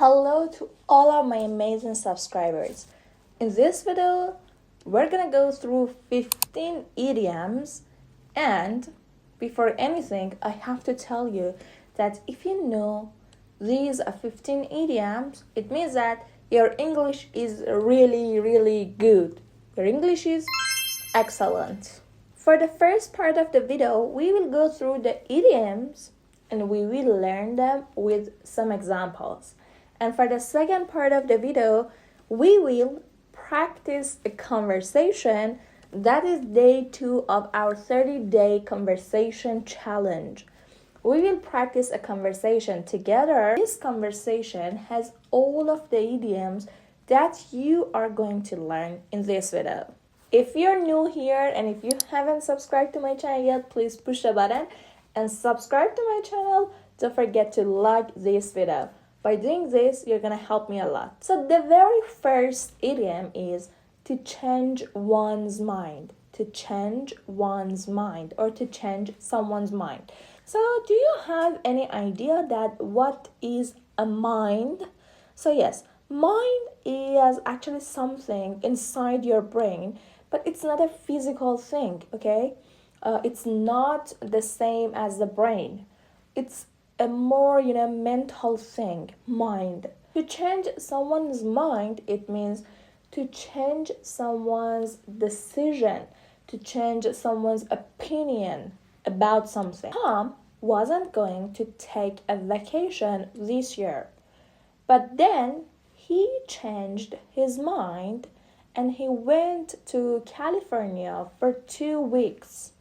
Hello to all of my amazing subscribers. In this video, we're gonna go through 15 idioms, and before anything, I have to tell you that if you know these 15 idioms, it means that your English is really good. Your English is excellent. For the first part of the video, we will go through the idioms and we will learn them with some examples. And for the second part of the video, we will practice a conversation. That is day 2 of our 30-day conversation challenge. We will practice a conversation together. This conversation has all of the idioms that you are going to learn in this video. If you're new here and if you haven't subscribed to my channel yet, please push the button and subscribe to my channel. Don't forget to like this video. By doing this, you're gonna help me a lot. So the very first idiom is to change one's mind. To change one's mind or to change someone's mind. So do you have any idea that what is a mind? So yes, mind is actually something inside your brain, but it's not a physical thing, okay? It's not the same as the brain. It's a more, mental thing, mind. To change someone's mind, it means to change someone's decision, to change someone's opinion about something. Tom wasn't going to take a vacation this year, but then he changed his mind and he went to California for 2 weeks.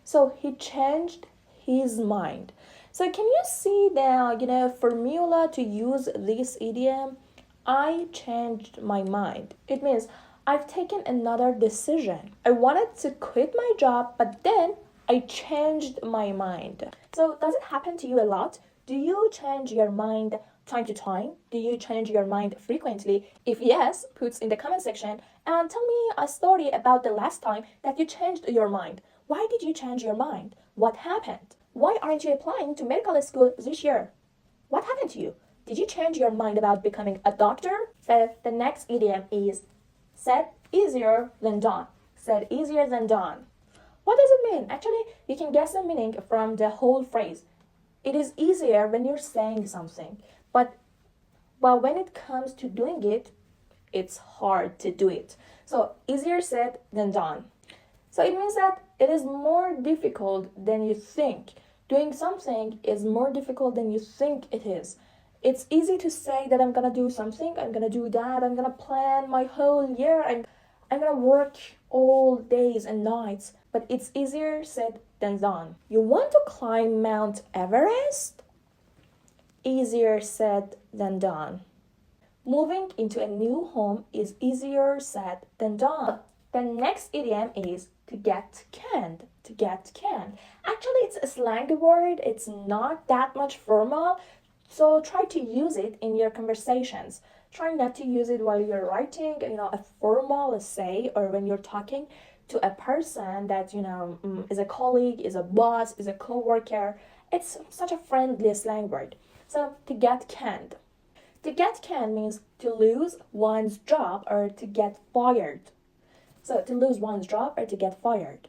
So he changed his mind. So can you see the formula to use this idiom? I changed my mind. It means I've taken another decision. I wanted to quit my job, but then I changed my mind. So does it happen to you a lot? Do you change your mind time to time? Do you change your mind frequently? If yes, put in the comment section and tell me a story about the last time that you changed your mind. Why did you change your mind? What happened? Why aren't you applying to medical school this year? What happened to you? Did you change your mind about becoming a doctor? So the next idiom is said easier than done. Said easier than done. What does it mean? Actually, you can guess the meaning from the whole phrase. It is easier when you're saying something, but when it comes to doing it, it's hard to do it. So easier said than done. So it means that it is more difficult than you think. Doing something is more difficult than you think it is. It's easy to say that I'm gonna do something, I'm gonna do that, I'm gonna plan my whole year, I'm gonna work all days and nights, but it's easier said than done. You want to climb Mount Everest? Easier said than done. Moving into a new home is easier said than done. The next idiom is to get canned. To get canned. Actually, it's a slang word. It's not that much formal. So try to use it in your conversations. Try not to use it while you're writing, a formal essay, or when you're talking to a person that, is a colleague, is a boss, is a co-worker. It's such a friendly slang word. So to get canned. To get canned means to lose one's job or to get fired. So to lose one's job or to get fired.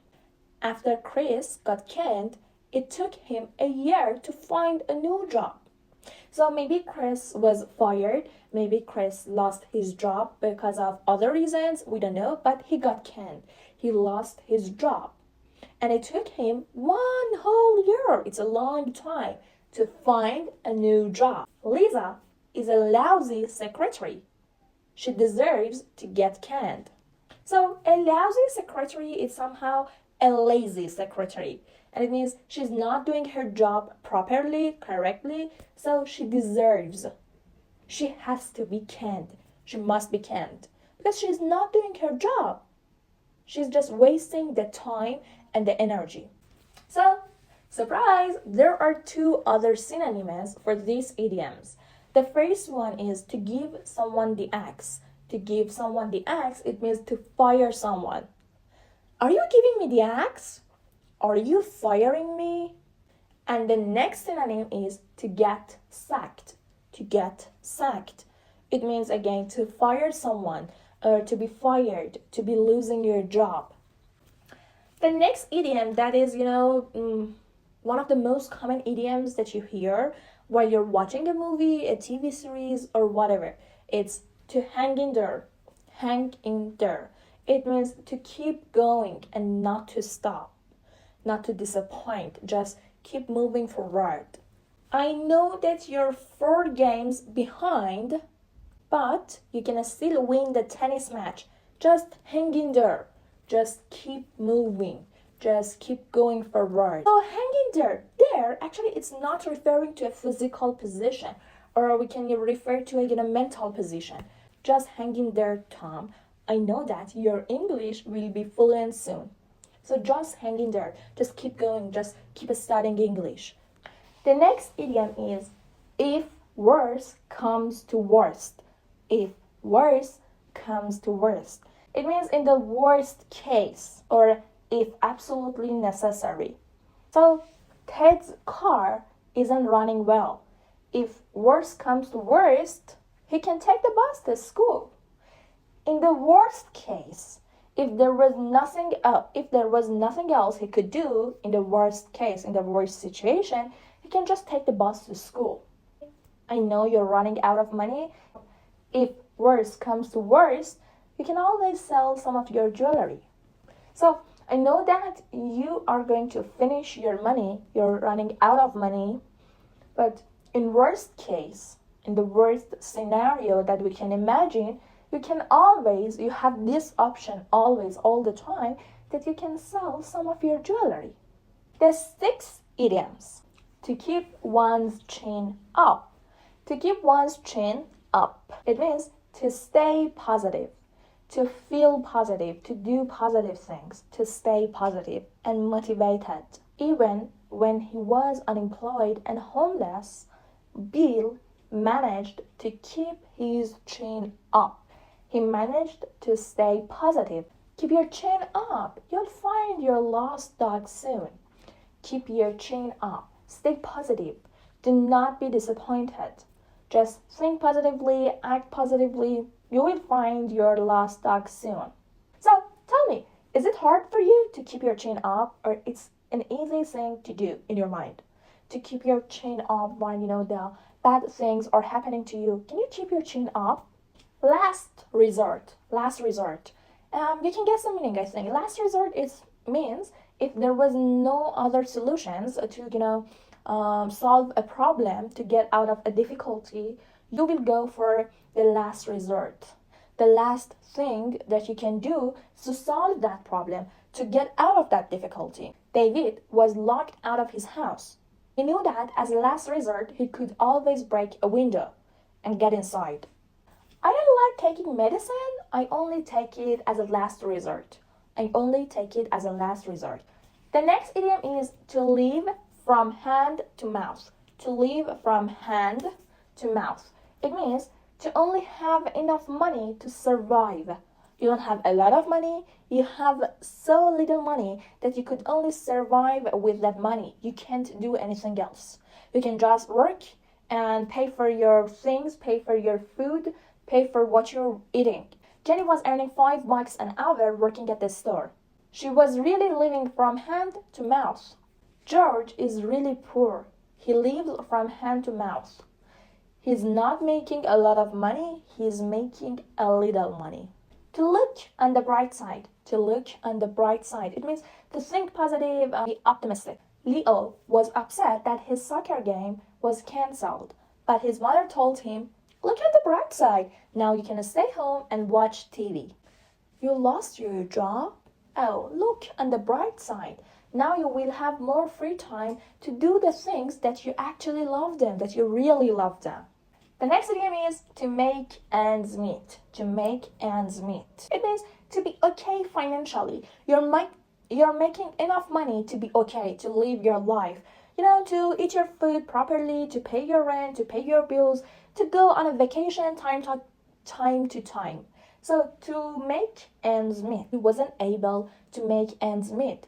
After Chris got canned, it took him a year to find a new job. So maybe Chris was fired, maybe Chris lost his job because of other reasons, we don't know, but he got canned. He lost his job. And it took him 1 whole year, it's a long time, to find a new job. Lisa is a lousy secretary. She deserves to get canned. So a lousy secretary is somehow a lazy secretary. And it means she's not doing her job properly, correctly, so she deserves. She has to be canned. She must be canned. Because she's not doing her job. She's just wasting the time and the energy. So, surprise! There are 2 other synonyms for these idioms. The first one is to give someone the axe. To give someone the axe, it means to fire someone. Are you giving me the axe? Are you firing me? And the next synonym is to get sacked. To to get sacked. It means again to fire someone or to be fired, to be losing your job. The next idiom that is, one of the most common idioms that you hear while you're watching a movie, a TV series, or whatever. It's to hang in there. Hang in there. It means to keep going and not to stop, not to disappoint, just keep moving forward. I know that you're 4 games behind, but you can still win the tennis match. Just hang in there. Just keep moving. Just keep going forward. So hang in there. There, actually, it's not referring to a physical position, or we can refer to a mental position. Just hang in there, Tom. I know that your English will be fluent soon. So just hang in there. Just keep going. Just keep studying English. The next idiom is if worse comes to worst. If worse comes to worst. It means in the worst case, or if absolutely necessary. So Ted's car isn't running well. If worse comes to worst, he can take the bus to school. In the worst case, if there was nothing else he could do in the worst case, in the worst situation, he can just take the bus to school. I know you're running out of money. If worse comes to worst, you can always sell some of your jewelry. So I know that you are going to finish your money, you're running out of money, but in worst case, in the worst scenario that we can imagine, you have this option always, all the time, that you can sell some of your jewelry. The 6 idioms to keep one's chin up. To keep one's chin up. It means to stay positive, to feel positive, to do positive things, to stay positive and motivated. Even when he was unemployed and homeless, Bill managed to keep his chin up. He managed to stay positive. Keep your chin up. You'll find your lost dog soon. Keep your chin up. Stay positive. Do not be disappointed. Just think positively, act positively. You will find your lost dog soon. So tell me, is it hard for you to keep your chin up, or it's an easy thing to do in your mind? To keep your chin up while the bad things are happening to you. Can you keep your chin up? Last resort. You can get some meaning, I think. Last resort means if there was no other solutions to solve a problem, to get out of a difficulty, you will go for the last resort. The last thing that you can do to solve that problem, to get out of that difficulty. David was locked out of his house. He knew that as a last resort, he could always break a window and get inside. I don't like taking medicine. I only take it as a last resort. The next idiom is to live from hand to mouth. To live from hand to mouth. It means to only have enough money to survive. You don't have a lot of money. You have so little money that you could only survive with that money. You can't do anything else. You can just work and pay for your things, pay for your food, pay for what you're eating. Jenny was earning $5 an hour working at the store. She was really living from hand to mouth. George is really poor. He lives from hand to mouth. He's not making a lot of money. He's making a little money. To look on the bright side. It means to think positive and be optimistic. Leo was upset that his soccer game was cancelled, but his mother told him, look at the bright side. Now you can stay home and watch TV. You lost your job? Oh, look on the bright side. Now you will have more free time to do the things that you actually love them, that you really love them. The next idiom is to make ends meet. It means to be okay financially. You're making enough money to be okay, to live your life. To eat your food properly, to pay your rent, to pay your bills, to go on a vacation time to time. So to make ends meet. He wasn't able to make ends meet.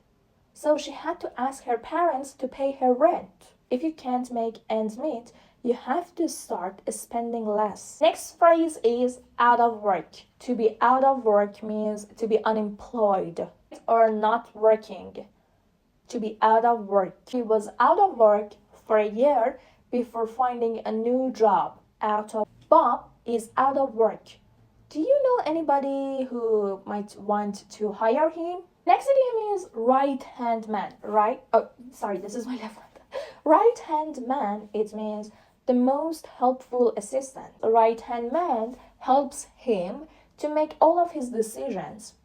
So she had to ask her parents to pay her rent. If you can't make ends meet, you have to start spending less. Next phrase is out of work. To be out of work means to be unemployed or not working. To be out of work. He was out of work for a year before finding a new job. Bob is out of work. Do you know anybody who might want to hire him? Next idiom is right hand man. This is my left hand. Right hand man, it means the most helpful assistant. The right hand man helps him to make all of his decisions.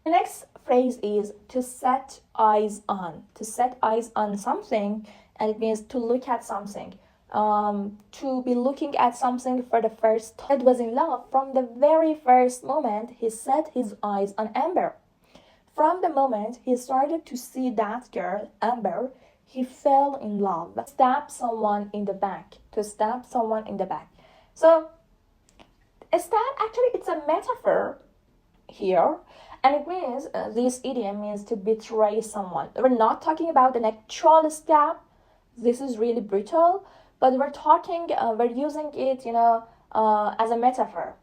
The next phrase is to set eyes on. To set eyes on something, and it means to look at something. To be looking at something for the first time. Ted was in love from the very first moment he set his eyes on Amber. From the moment he started to see that girl, Amber, he fell in love. Stab someone in the back. To stab someone in the back. So, it's a metaphor here. And it means, this idiom means to betray someone. We're not talking about an actual stab. This is really brutal. But we're using it, as a metaphor.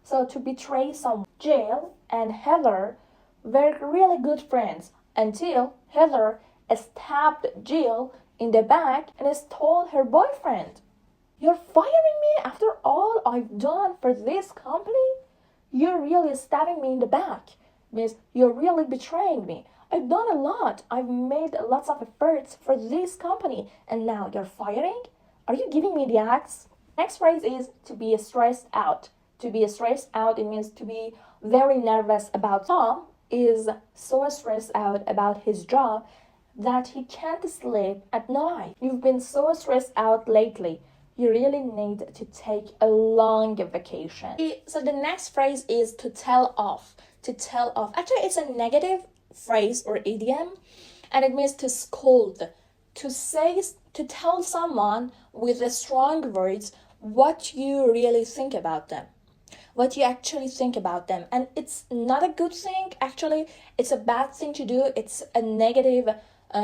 So to betray someone. Jill and Heather were really good friends until Heather stabbed Jill in the back and told her boyfriend, "You're firing me after all I've done for this company? You're really stabbing me in the back. Means you're really betraying me. I've done a lot. I've made lots of efforts for this company, and now you're firing? Are you giving me the axe?" Next phrase is to be stressed out. To be stressed out, it means to be very nervous about. Tom is so stressed out about his job that he can't sleep at night. You've been so stressed out lately. You really need to take a long vacation. So the next phrase is to tell off. To tell off. Actually, it's a negative phrase or idiom, and it means to scold. To tell someone with the strong words what you really think about them. What you actually think about them. And it's not a good thing, actually. It's a bad thing to do. It's a negative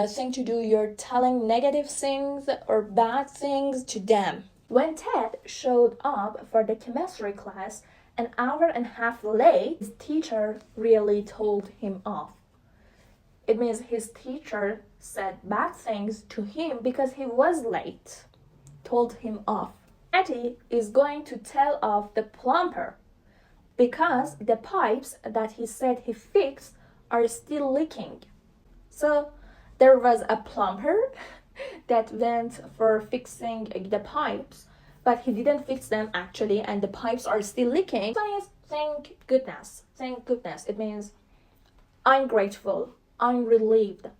thing to do. You're telling negative things or bad things to them. When Ted showed up for the chemistry class an hour and a half late, his teacher really told him off. It means his teacher said bad things to him because he was late. Told him off. Patty is going to tell off the plumber because the pipes that he said he fixed are still leaking. So there was a plumber that went for fixing the pipes, but he didn't fix them actually, and the pipes are still leaking. So is thank goodness. Thank goodness. It means I'm grateful. I'm relieved.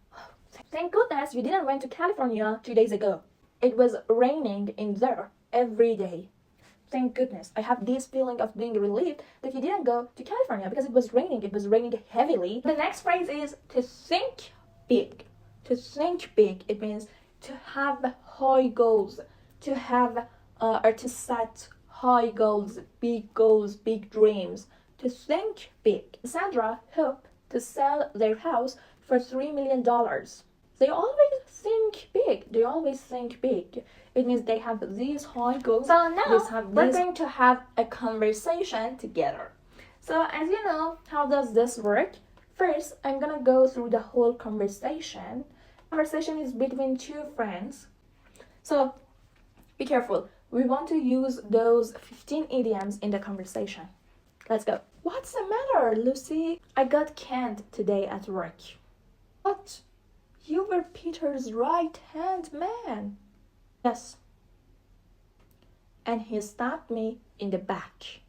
Thank goodness you didn't went to California 2 days ago. It was raining in there every day. Thank goodness. I have this feeling of being relieved that you didn't go to California because it was raining. It was raining heavily. The next phrase is to think big. To think big. It means to have high goals. To have or to set high goals, big dreams. To think big. Sandra hoped to sell their house for $3 million. They always think big. They always think big. It means they have these high goals. So now we're going to have a conversation together. So as you know, how does this work? First, I'm gonna go through the whole conversation. Conversation is between two friends. So be careful. We want to use those 15 idioms in the conversation. Let's go. What's the matter, Lucy? I got canned today at work. What? You were Peter's right-hand man. Yes. And he stabbed me in the back.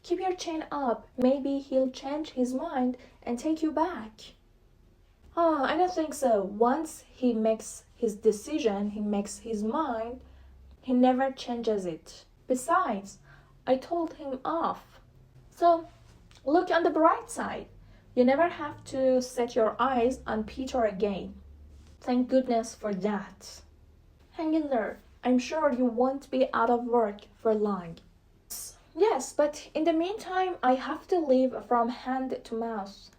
Keep your chin up. Maybe he'll change his mind and take you back. Oh, I don't think so. Once he makes his decision, he makes his mind, he never changes it. Besides, I told him off. So, look on the bright side. You never have to set your eyes on Peter again. Thank goodness for that. Hang in there. I'm sure you won't be out of work for long. Yes, but in the meantime, I have to live from hand to mouth.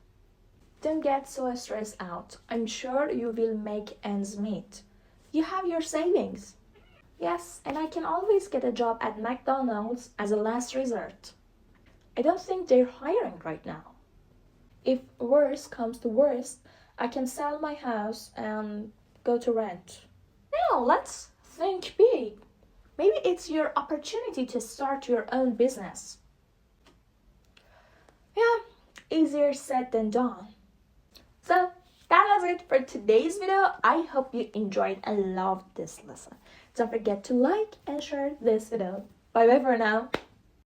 Don't get so stressed out. I'm sure you will make ends meet. You have your savings. Yes, and I can always get a job at McDonald's as a last resort. I don't think they're hiring right now. If worse comes to worst, I can sell my house and go to rent. Now, let's think big. Maybe it's your opportunity to start your own business. Yeah, easier said than done. So, that was it for today's video. I hope you enjoyed and loved this lesson. Don't forget to like and share this video. Bye bye for now.